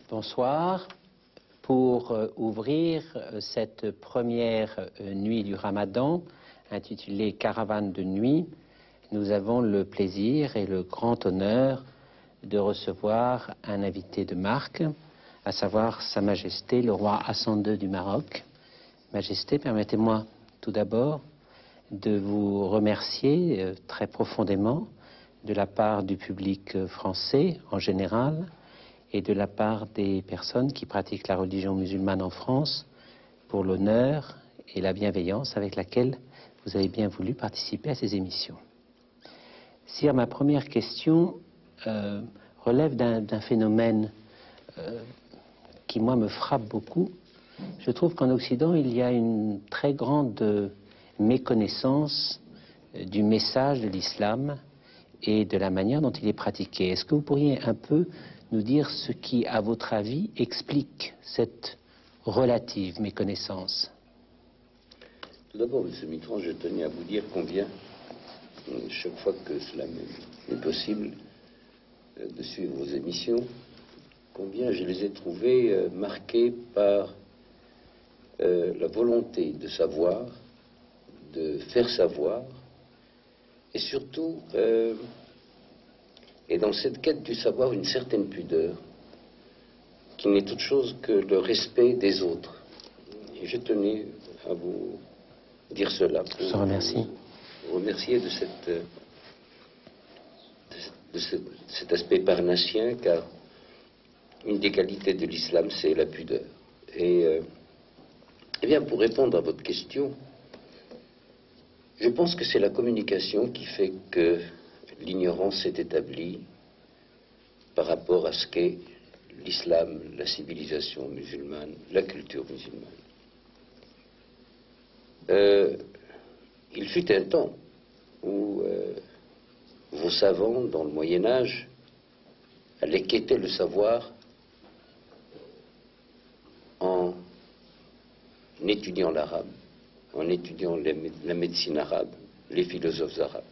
Bonsoir. Pour ouvrir cette première nuit du Ramadan, intitulée Caravane de nuit, nous avons le plaisir et le grand honneur de recevoir un invité de marque, à savoir Sa Majesté le roi Hassan II du Maroc. Majesté, permettez-moi tout d'abord de vous remercier très profondément de la part du public français en général et de la part des personnes qui pratiquent la religion musulmane en France pour l'honneur et la bienveillance avec laquelle vous avez bien voulu participer à ces émissions. Sire, ma première question relève d'un phénomène qui, moi, me frappe beaucoup. Je trouve qu'en Occident, il y a une très grande méconnaissance du message de l'islam et de la manière dont il est pratiqué. Est-ce que vous pourriez un peu nous dire ce qui, à votre avis, explique cette relative méconnaissance? Tout d'abord, M. Mitterrand, je tenais à vous dire combien, chaque fois que cela m'est possible de suivre vos émissions, combien je les ai trouvées marquées par la volonté de savoir, de faire savoir, et surtout, et dans cette quête du savoir, une certaine pudeur, qui n'est autre chose que le respect des autres. Et je tenais à vous dire cela. Je vous remercie. Vous remercier de cet aspect parnassien, car une des qualités de l'islam, c'est la pudeur. Et bien, pour répondre à votre question, je pense que c'est la communication qui fait que l'ignorance s'est établie par rapport à ce qu'est l'islam, la civilisation musulmane, la culture musulmane. Il fut un temps où vos savants, dans le Moyen-Âge, allaient quêter le savoir en étudiant l'arabe, en étudiant la médecine arabe, les philosophes arabes.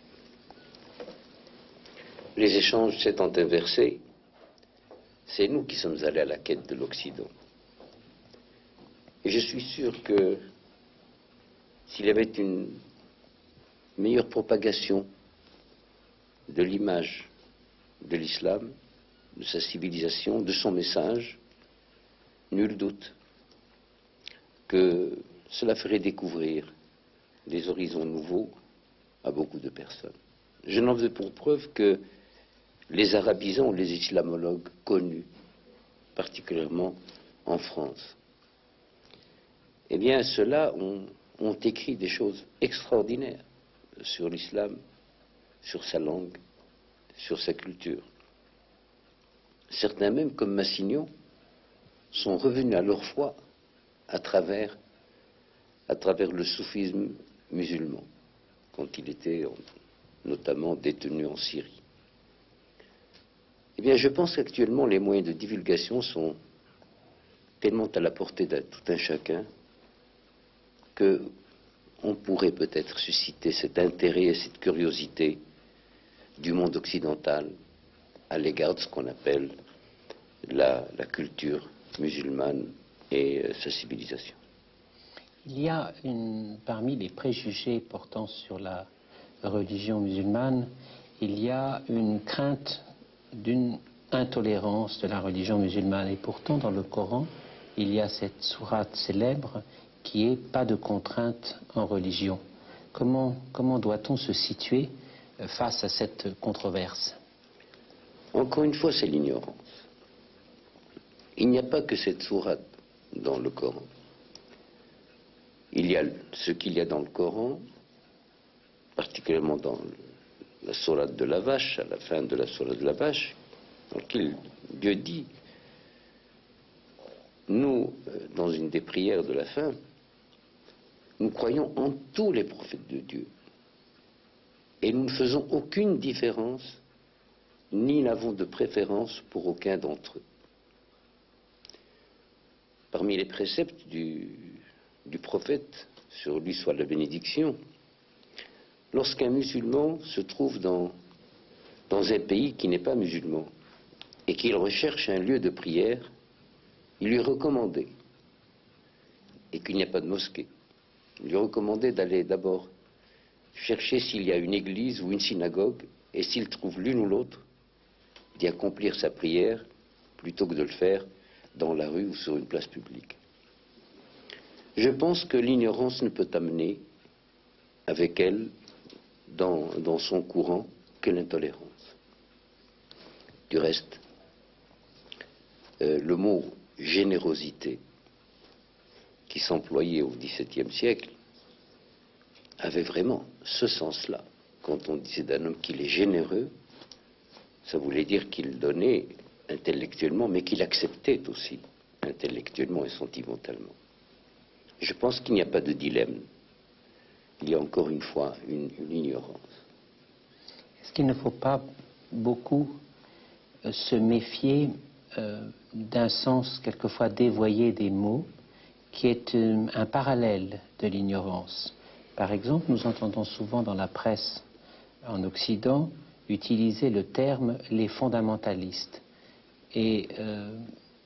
Les échanges s'étant inversés, c'est nous qui sommes allés à la quête de l'Occident. Et je suis sûr que s'il y avait une meilleure propagation de l'image de l'islam, de sa civilisation, de son message, nul doute que cela ferait découvrir des horizons nouveaux à beaucoup de personnes. Je n'en veux pour preuve que les arabisants, les islamologues connus, particulièrement en France, eh bien, ceux-là ont écrit des choses extraordinaires sur l'islam, sur sa langue, sur sa culture. Certains même, comme Massignon, sont revenus à leur foi à travers le soufisme musulman, quand il était notamment détenu en Syrie. Eh bien, je pense qu'actuellement, les moyens de divulgation sont tellement à la portée de tout un chacun qu'on pourrait peut-être susciter cet intérêt et cette curiosité du monde occidental à l'égard de ce qu'on appelle la culture musulmane et sa civilisation. Il y a parmi les préjugés portant sur la religion musulmane, il y a une crainte d'une intolérance de la religion musulmane. Et pourtant, dans le Coran, il y a cette sourate célèbre qui est « Pas de contrainte en religion ». Comment doit-on se situer face à cette controverse? Encore une fois, c'est l'ignorance. Il n'y a pas que cette sourate dans le Coran. Il y a ce qu'il y a dans le Coran, particulièrement dans la sourate de la vache, à la fin de la sourate de la vache, dans laquelle Dieu dit, nous, dans une des prières de la fin, nous croyons en tous les prophètes de Dieu. Et nous ne faisons aucune différence, ni n'avons de préférence pour aucun d'entre eux. Parmi les préceptes du prophète, sur lui soit la bénédiction, lorsqu'un musulman se trouve dans un pays qui n'est pas musulman et qu'il recherche un lieu de prière, il lui recommandait, et qu'il n'y a pas de mosquée, il lui recommandait d'aller d'abord chercher s'il y a une église ou une synagogue, et s'il trouve l'une ou l'autre, d'y accomplir sa prière, plutôt que de le faire dans la rue ou sur une place publique. Je pense que l'ignorance ne peut amener avec elle, dans son courant, que l'intolérance. Du reste, le mot générosité, qui s'employait au XVIIe siècle, avait vraiment ce sens-là. Quand on disait d'un homme qu'il est généreux, ça voulait dire qu'il donnait intellectuellement, mais qu'il acceptait aussi intellectuellement et sentimentalement. Je pense qu'il n'y a pas de dilemme. Il y a encore une fois une ignorance. Est-ce qu'il ne faut pas beaucoup se méfier d'un sens quelquefois dévoyé des mots, qui est un parallèle de l'ignorance? Par exemple, nous entendons souvent dans la presse en Occident utiliser le terme « les fondamentalistes » et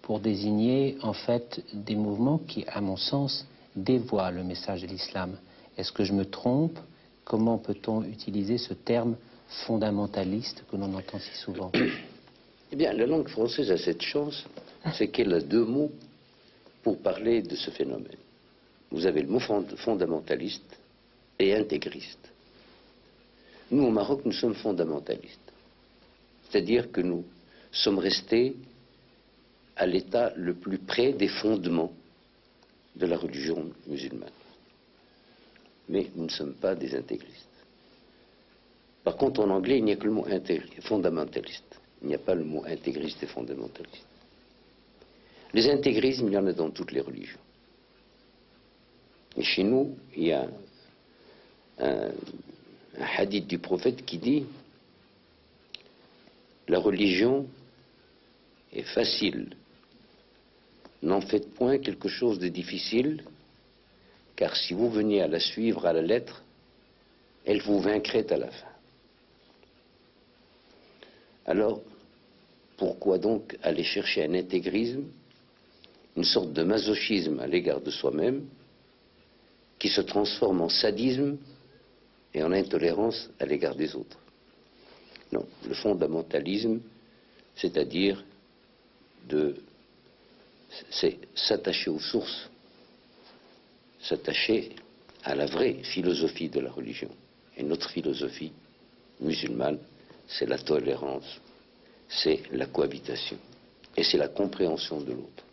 pour désigner en fait des mouvements qui, à mon sens, dévoient le message de l'islam. Est-ce que je me trompe? Comment peut-on utiliser ce terme fondamentaliste que l'on entend si souvent? Eh bien, la langue française a cette chance, c'est qu'elle a deux mots pour parler de ce phénomène. Vous avez le mot fondamentaliste et intégriste. Nous, au Maroc, nous sommes fondamentalistes. C'est-à-dire que nous sommes restés à l'état le plus près des fondements de la religion musulmane. Mais nous ne sommes pas des intégristes. Par contre, en anglais, il n'y a que le mot fondamentaliste. Il n'y a pas le mot intégriste et fondamentaliste. Les intégrismes, il y en a dans toutes les religions. Et chez nous, il y a un hadith du prophète qui dit: la religion est facile, n'en faites point quelque chose de difficile, car si vous veniez à la suivre à la lettre, elle vous vaincrait à la fin. Alors, pourquoi donc aller chercher un intégrisme, une sorte de masochisme à l'égard de soi-même, qui se transforme en sadisme et en intolérance à l'égard des autres? Non, le fondamentalisme, c'est-à-dire c'est s'attacher aux sources, s'attacher à la vraie philosophie de la religion. Et notre philosophie musulmane, c'est la tolérance, c'est la cohabitation, et c'est la compréhension de l'autre.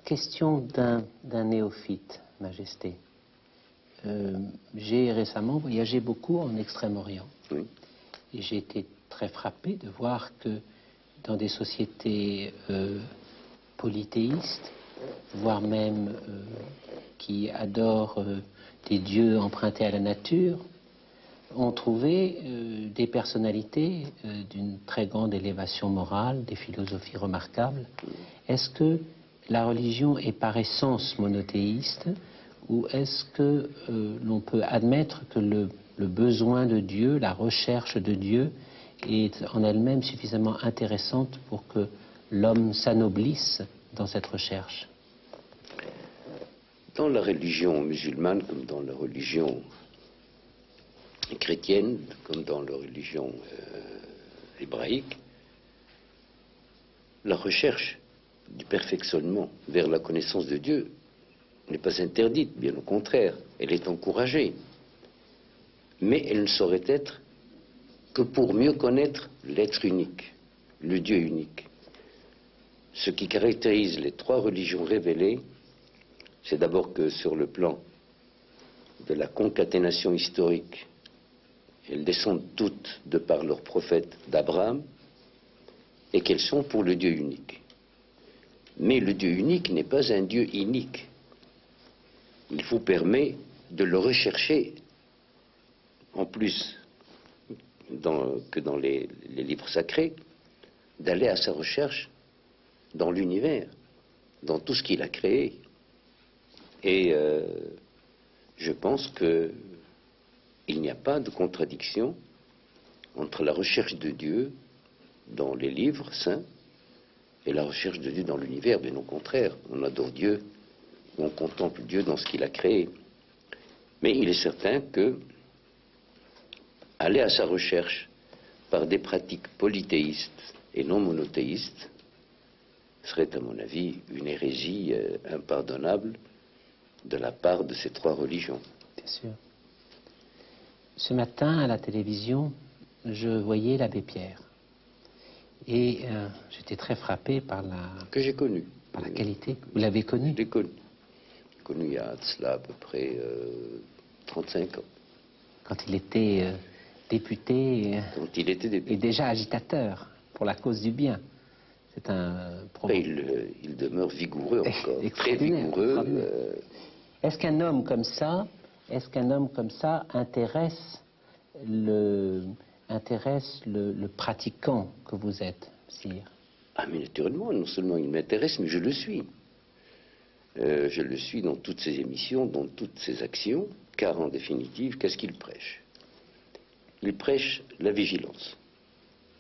Question d'un néophyte, Majesté. J'ai récemment voyagé beaucoup en Extrême-Orient. Oui. Et j'ai été très frappé de voir que dans des sociétés polythéistes, voire même qui adorent des dieux empruntés à la nature, on trouvait des personnalités d'une très grande élévation morale, des philosophies remarquables. Est-ce que la religion est par essence monothéiste, ou est-ce que l'on peut admettre que le besoin de Dieu, la recherche de Dieu, est en elle-même suffisamment intéressante pour que l'homme s'anoblisse dans cette recherche? Dans la religion musulmane, comme dans la religion chrétienne, comme dans la religion hébraïque, la recherche du perfectionnement vers la connaissance de Dieu n'est pas interdite, bien au contraire, elle est encouragée. Mais elle ne saurait être que pour mieux connaître l'être unique, le Dieu unique. Ce qui caractérise les trois religions révélées, c'est d'abord que sur le plan de la concaténation historique, elles descendent toutes de par leur prophète d'Abraham, et qu'elles sont pour le Dieu unique. Mais le Dieu unique n'est pas un Dieu inique. Il vous permet de le rechercher, en plus que dans les livres sacrés, d'aller à sa recherche dans l'univers, dans tout ce qu'il a créé. Et je pense qu'il n'y a pas de contradiction entre la recherche de Dieu dans les livres saints et la recherche de Dieu dans l'univers, bien au contraire. On adore Dieu, on contemple Dieu dans ce qu'il a créé. Mais il est certain que aller à sa recherche par des pratiques polythéistes et non monothéistes serait, à mon avis, une hérésie impardonnable de la part de ces trois religions. Bien sûr. Ce matin, à la télévision, je voyais l'abbé Pierre. Et j'étais très frappé par la... Que j'ai connu. Par la qualité. Vous l'avez connu? Je l'ai connu. Connu il y a de cela à peu près 35 ans. Quand il était député, Quand il était député. Et déjà agitateur pour la cause du bien. C'est un problème. Il demeure vigoureux encore, très Extraordinaire, vigoureux. extraordinaire. Est-ce qu'un homme comme ça intéresse le pratiquant que vous êtes, sire? Ah, mais naturellement, non seulement il m'intéresse, mais je le suis. Je le suis dans toutes ses émissions, dans toutes ses actions, car en définitive, qu'est-ce qu'il prêche? Il prêche la vigilance.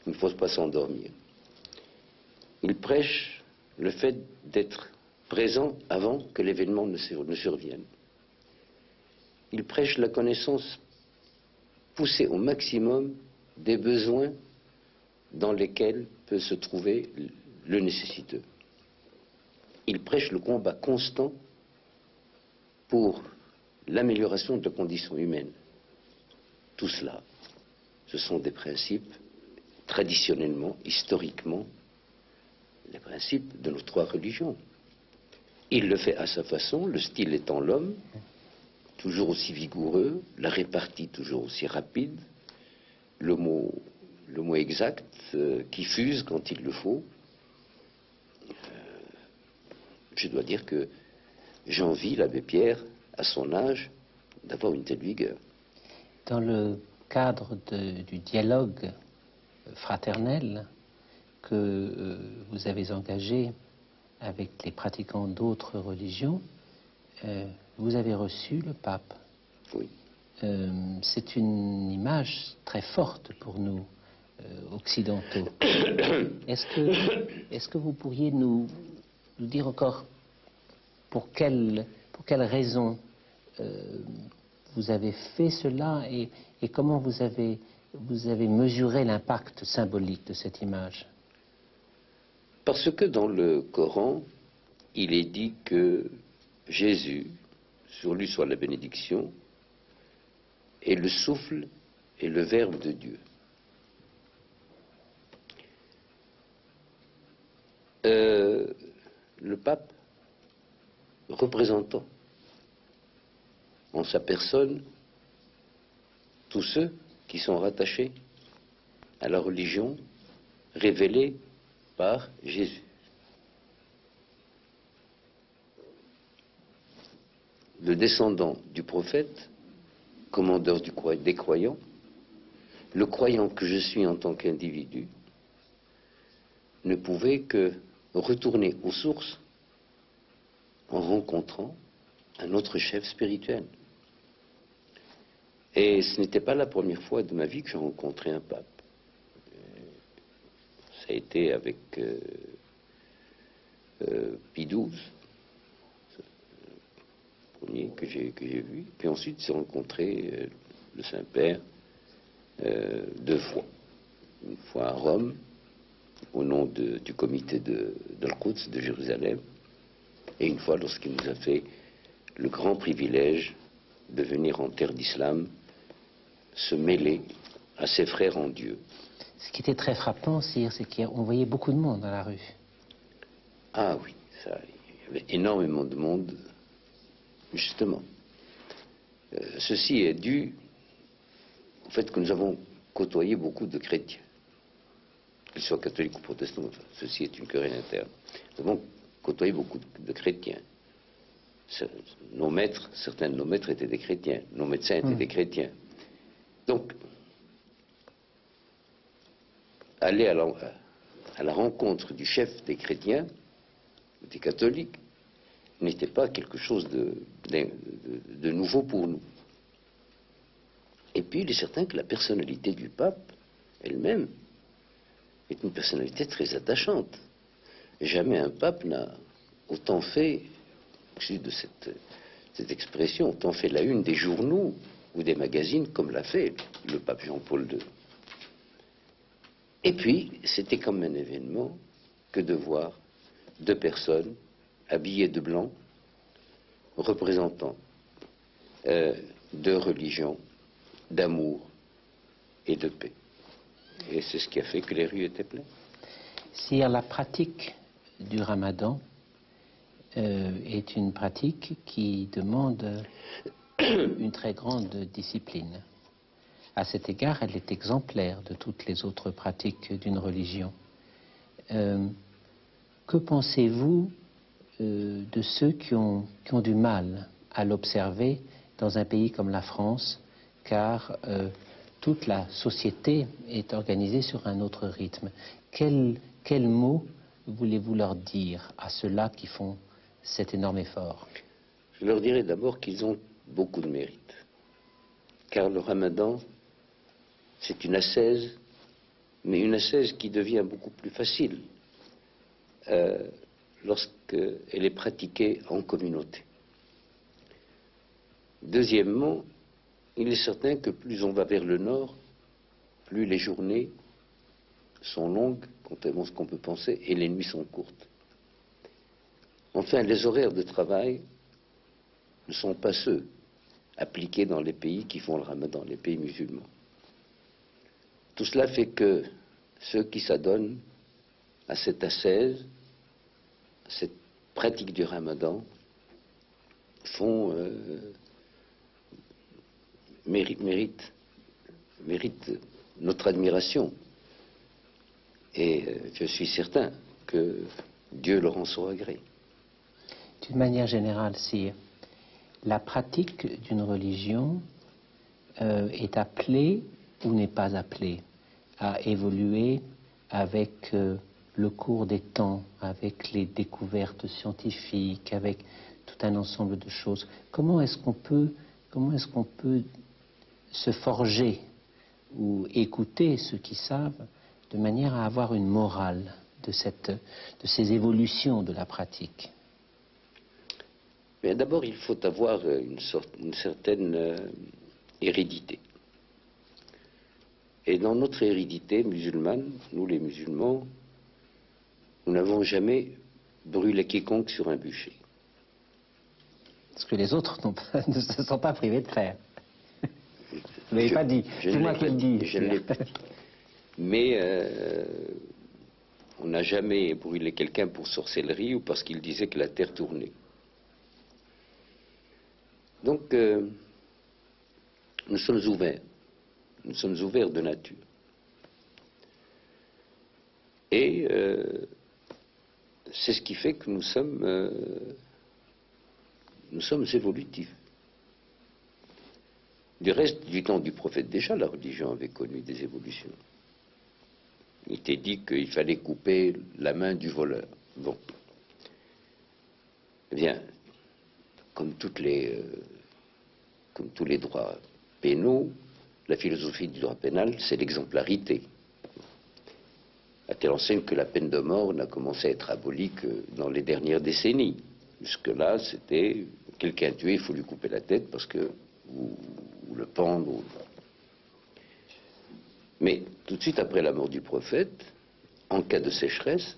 Il ne faut pas s'endormir. Il prêche le fait d'être présent avant que l'événement ne survienne. Il prêche la connaissance poussée au maximum des besoins dans lesquels peut se trouver le nécessiteux. Il prêche le combat constant pour l'amélioration de la condition humaine. Tout cela, ce sont des principes traditionnellement, historiquement, les principes de nos trois religions. Il le fait à sa façon, le style étant l'homme, toujours aussi vigoureux, la répartie toujours aussi rapide, le mot exact qui fuse quand il le faut. Je dois dire que j'envie l'abbé Pierre, à son âge, d'avoir une telle vigueur. Dans le cadre du dialogue fraternel que vous avez engagé avec les pratiquants d'autres religions, vous avez reçu le pape. Oui. C'est une image très forte pour nous, occidentaux. Est-ce que vous pourriez nous dire encore pour quelle raison vous avez fait cela et comment vous avez mesuré l'impact symbolique de cette image? Parce que dans le Coran, il est dit que Jésus, sur lui soit la bénédiction, est le souffle et le verbe de Dieu. Le pape, représentant en sa personne tous ceux qui sont rattachés à la religion révélée par Jésus. Le descendant du prophète, commandeur des croyants, le croyant que je suis en tant qu'individu, ne pouvait que retourner aux sources en rencontrant un autre chef spirituel. Et ce n'était pas la première fois de ma vie que j'ai rencontré un pape. Ça a été avec Pie XII, le premier que j'ai vu. Puis ensuite, j'ai rencontré le Saint-Père 2 fois. Une fois à Rome, au nom du comité de l'Al-Quds de Jérusalem, et une fois lorsqu'il nous a fait le grand privilège de venir en terre d'islam se mêler à ses frères en Dieu. Ce qui était très frappant, sire, c'est qu'on voyait beaucoup de monde dans la rue. Ah oui, ça, il y avait énormément de monde, justement. Ceci est dû au fait que nous avons côtoyé beaucoup de chrétiens, qu'ils soient catholiques ou protestants. Enfin, ceci est une querelle interne. Nous avons côtoyé beaucoup de chrétiens. Nos maîtres, certains de nos maîtres étaient des chrétiens, nos médecins étaient des chrétiens. Donc, aller à la rencontre du chef des chrétiens, des catholiques, n'était pas quelque chose de nouveau pour nous. Et puis, il est certain que la personnalité du pape elle-même est une personnalité très attachante. jamais un pape n'a autant fait, excusez de cette expression, autant fait la une des journaux ou des magazines comme l'a fait le pape Jean-Paul II. Et puis, c'était comme un événement que de voir deux personnes habillées de blanc, représentant de religion, d'amour et de paix. Et c'est ce qui a fait que les rues étaient pleines. Si la pratique du ramadan est une pratique qui demande une très grande discipline. À cet égard, elle est exemplaire de toutes les autres pratiques d'une religion. Que pensez-vous de ceux qui ont du mal à l'observer dans un pays comme la France, car toute la société est organisée sur un autre rythme? Quel mot voulez-vous leur dire à ceux-là qui font cet énorme effort? Je leur dirais d'abord qu'ils ont beaucoup de mérite, car le ramadan, c'est une ascèse, mais une ascèse qui devient beaucoup plus facile lorsqu'elle est pratiquée en communauté. Deuxièmement, il est certain que plus on va vers le nord, plus les journées sont longues, contrairement à ce qu'on peut penser, et les nuits sont courtes. Enfin, les horaires de travail ne sont pas ceux appliqués dans les pays qui font le ramadan, les pays musulmans. Tout cela fait que ceux qui s'adonnent à cette ascèse, à cette pratique du ramadan, méritent notre admiration. Et je suis certain que Dieu leur en saura gré. D'une manière générale, si la pratique d'une religion est appelée ou n'est pas appelée à évoluer avec le cours des temps, avec les découvertes scientifiques, avec tout un ensemble de choses, comment est-ce qu'on peut se forger ou écouter ceux qui savent de manière à avoir une morale de ces évolutions de la pratique? Mais d'abord, il faut avoir une certaine hérédité. Et dans notre hérédité musulmane, nous les musulmans, nous n'avons jamais brûlé quiconque sur un bûcher. Ce que les autres ne se sont pas privés de faire. Vous n'avez pas dit, c'est moi qui le dis. Je ne l'ai pas dit. Mais on n'a jamais brûlé quelqu'un pour sorcellerie ou parce qu'il disait que la terre tournait. Donc, nous sommes ouverts de nature. Et c'est ce qui fait que nous sommes évolutifs. Du reste, du temps du prophète déjà, la religion avait connu des évolutions. Il était dit qu'il fallait couper la main du voleur. Bon. Eh bien, comme tous les droits pénaux, la philosophie du droit pénal, c'est l'exemplarité. À telle enseigne que la peine de mort n'a commencé à être abolie que dans les dernières décennies. Jusque-là, c'était quelqu'un tué, il faut lui couper la tête parce que ou le pendre. Mais tout de suite après la mort du prophète, en cas de sécheresse,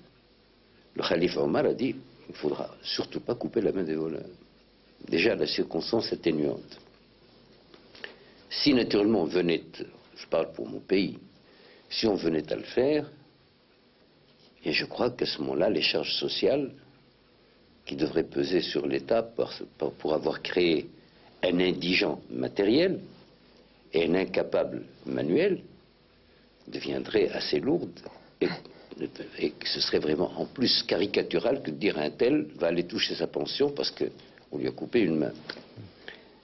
le khalife Omar a dit il ne faudra surtout pas couper la main des voleurs. Déjà la circonstance atténuante. Si naturellement on venait, je parle pour mon pays, si on venait à le faire, et je crois qu'à ce moment-là, les charges sociales qui devraient peser sur l'État pour avoir créé un indigent matériel et un incapable manuel deviendraient assez lourdes et que ce serait vraiment en plus caricatural que de dire un tel va aller toucher sa pension parce qu'on lui a coupé une main.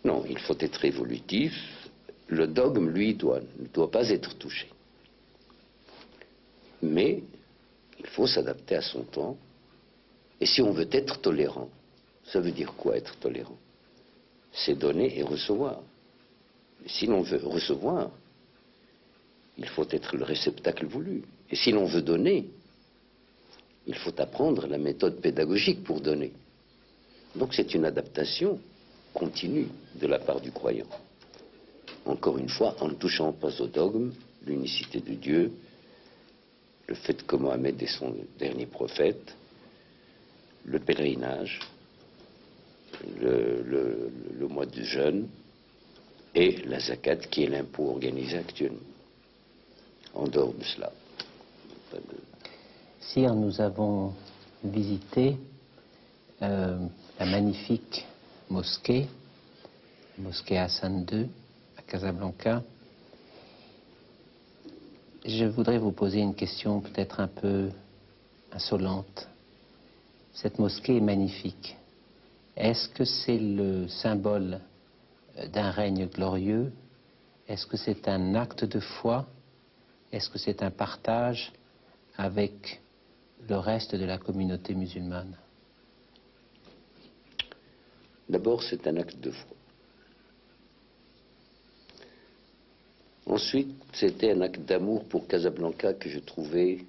Non, il faut être évolutif. Le dogme, lui, ne doit pas être touché. Mais il faut s'adapter à son temps. Et si on veut être tolérant, ça veut dire quoi être tolérant? C'est donner et recevoir. Et si l'on veut recevoir, il faut être le réceptacle voulu. Et si l'on veut donner, il faut apprendre la méthode pédagogique pour donner. Donc c'est une adaptation continue de la part du croyant. Encore une fois, en ne touchant pas au dogme, l'unicité de Dieu, le fait que Mohammed est son dernier prophète, le pèlerinage, le mois de jeûne et la zakat qui est l'impôt organisé actuellement. En dehors de cela. Sire, nous avons visité la magnifique mosquée Hassan II à Casablanca. Je voudrais vous poser une question peut-être un peu insolente. Cette mosquée est magnifique. Est-ce que c'est le symbole d'un règne glorieux? Est-ce que c'est un acte de foi? Est-ce que c'est un partage avec le reste de la communauté musulmane? D'abord, c'est un acte de foi. Ensuite, c'était un acte d'amour pour Casablanca que je trouvais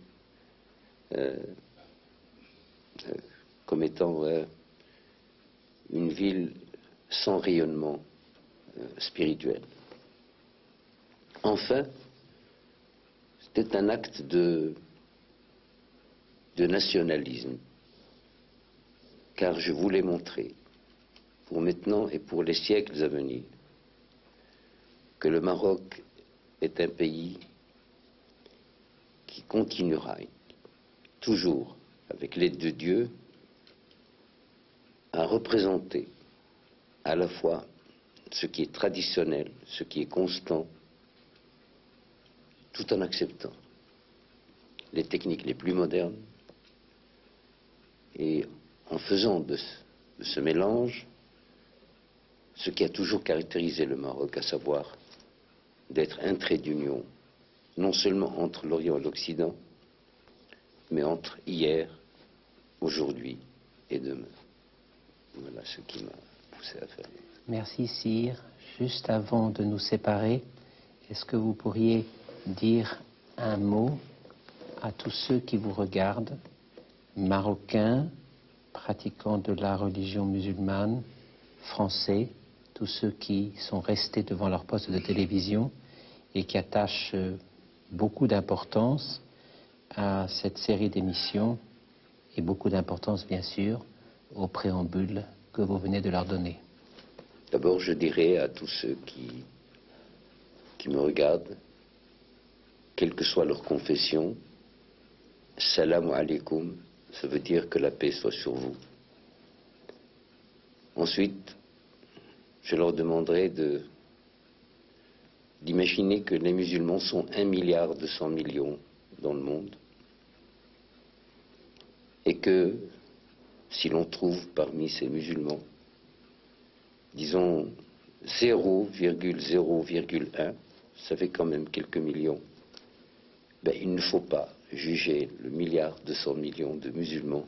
comme étant une ville sans rayonnement spirituel. Enfin, c'était un acte de nationalisme, car je voulais montrer, pour maintenant et pour les siècles à venir, que le Maroc est un pays qui continuera toujours, avec l'aide de Dieu, à représenter à la fois ce qui est traditionnel, ce qui est constant, tout en acceptant les techniques les plus modernes et en faisant de ce mélange ce qui a toujours caractérisé le Maroc, à savoir d'être un trait d'union, non seulement entre l'Orient et l'Occident, mais entre hier, aujourd'hui et demain. Voilà ce qui m'a poussé à faire. Merci, Sire. Juste avant de nous séparer, est-ce que vous pourriez dire un mot à tous ceux qui vous regardent, marocains, pratiquants de la religion musulmane, français, tous ceux qui sont restés devant leur poste de télévision et qui attachent beaucoup d'importance à cette série d'émissions et beaucoup d'importance, bien sûr, au préambule que vous venez de leur donner? D'abord, je dirais à tous ceux qui me regardent, quelle que soit leur confession, salam alaikum, ça veut dire que la paix soit sur vous. Ensuite, je leur demanderai d'imaginer que les musulmans sont 1,2 milliard dans le monde et que si l'on trouve parmi ces musulmans, disons 0,0,1, ça fait quand même quelques millions, ben, il ne faut pas juger le 1,2 milliard de musulmans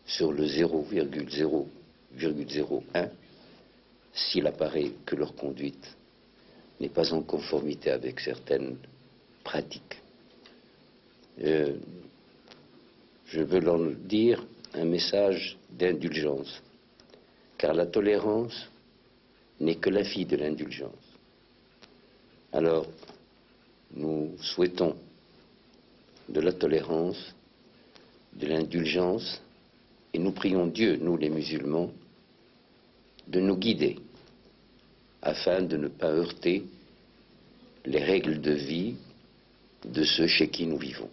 sur le 0,0,01 s'il apparaît que leur conduite n'est pas en conformité avec certaines pratiques. Je veux leur dire un message d'indulgence, car la tolérance n'est que la fille de l'indulgence. Alors, nous souhaitons de la tolérance, de l'indulgence, et nous prions Dieu, nous les musulmans, de nous guider afin de ne pas heurter les règles de vie de ceux chez qui nous vivons.